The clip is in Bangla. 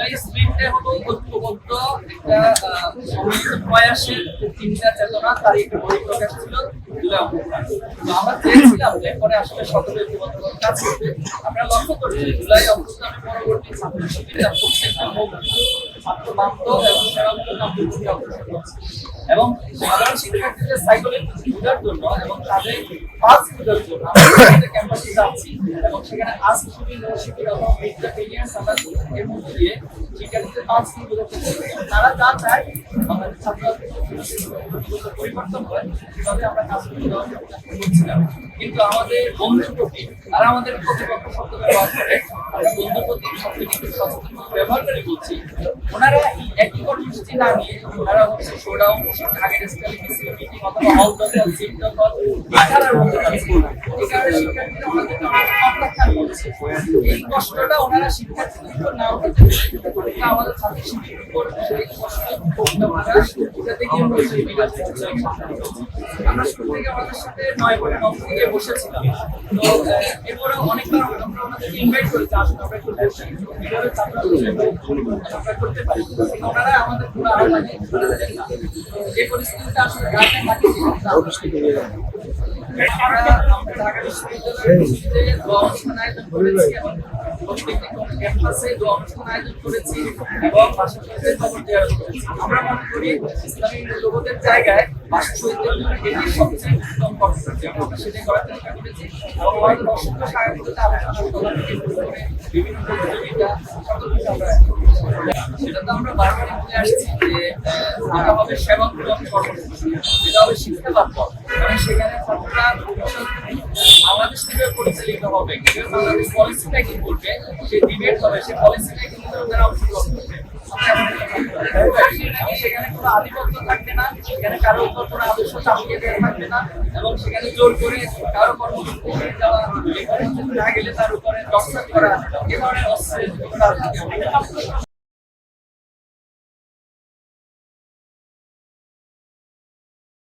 জুলাই স্প্রিন্টে হলো ঐক্যবদ্ধ একটা সম্মিলিত প্রয়াসের চিন্তা চেতনা তার একটা বহিঃপ্রকাশ ছিল জুলাই অভ্যুত্থান। তো আমরা চেয়েছিলাম যে পরে আসলে সকলে ঐক্যবদ্ধভাবে কাজ করবে। আমরা লক্ষ্য করছি জুলাই অভ্যুত্থানের পরবর্তী ছাত্র শিবিররা প্রত্যেকটা মুখ ছাত্র বান্ধব এবং সেবামূলক আন্দোলনে অগ্রসর হচ্ছে এবং সাধারণ শিক্ষার্থীদের সাইকোলজি বোঝার জন্য এবং তাদের পাস বোঝার জন্য আমরা ক্যাম্পাসে যাচ্ছি এবং সেখানে আজকে শিবির শিবির এবং মিডিয়া আমরা এর মধ্যে দিয়ে শিক্ষার্থীদের পাস বোঝাতে তারা যা চায় আমাদের ছাত্রদের পরিবর্তন হয় সেভাবে আমরা কাজ করছিলাম। কিন্তু আমাদের বন্ধুর প্রতি আর আমাদের প্রতিপক্ষ শব্দ ব্যবহার করে আমরা বন্ধুর প্রতি সবচেয়ে একটু সচেতন ব্যবহার করে বলছি ওনারা একই কর্মসূচি না নিয়ে ওনারা হচ্ছে শোডাউন আগের স্টাইল মিছিল মিটিং অথবা হল দখল সিট দখল আঠারার মতো কাজ করবে। এই কারণে শিক্ষার্থীরা ওনাদেরকে অনেক প্রত্যাখ্যান করছে। এই কষ্টটা ওনারা শিক্ষার্থীদের উপর না উঠাতে পারে আমাদের ছাত্র শিক্ষিত উপর সেই কষ্ট ওনারা এটা থেকে আমরা শুরু থেকে আমাদের সাথে 9 বছর থেকে বসেছিলাম। তো এরপরে অনেকবার আমরা ওনাদেরকে ইনভাইট করেছি আসলে আমরা একটু বসি এভাবে ছাত্ররা করতে পারি ওনারা আমাদের পুরো আহ্বানে এই পরিস্থিতিটা আসলে ঢাকায় মাটিয়ে আমরা ঢাকা বিশ্ববিদ্যালয়ে অনুষ্ঠান আয়োজন করেছি এবং প্রত্যেকটি ক্যাম্পাসে অনুষ্ঠান আয়োজন করেছি এবং ভাষা শহীদদের খবর দেওয়া করেছি। আমরা মনে করি ইসলামী মূল্যবোধের জায়গায় ভাষা শহীদদের জন্য এটি সবচেয়ে উত্তম কর্মসূচি আমরা সেটাই করার চেষ্টা করেছি এবং আমাদের অসংখ্য সাহায্যতে আলোচনা সভা থেকে শুরু করে বিভিন্ন প্রতিযোগিতা সকল কিছু আমরা সেটা তো আমরা বারবারই বলে আসছি যে এটা হবে সেবামূলক কর্মসূচি, এটা হবে শিক্ষালাভ এবং সেখানে ছাত্ররা বাংলাদেশ কিভাবে পরিচালিত হবে কিভাবে বাংলাদেশ পলিসিটা কি করবে সেই ডিবেট হবে সেই পলিসিটা কিন্তু তারা অংশগ্রহণ করবে। সেখানে কোনো আধিপত্য থাকবে না, সেখানে কারোর উপর কোনো আদর্শ চাপিয়ে দেওয়া থাকবে না এবং সেখানে জোর করে কারো কর্মসূচি দেওয়া না গেলে তার উপরে দর্শন করা এ ধরনের অস্ত্রের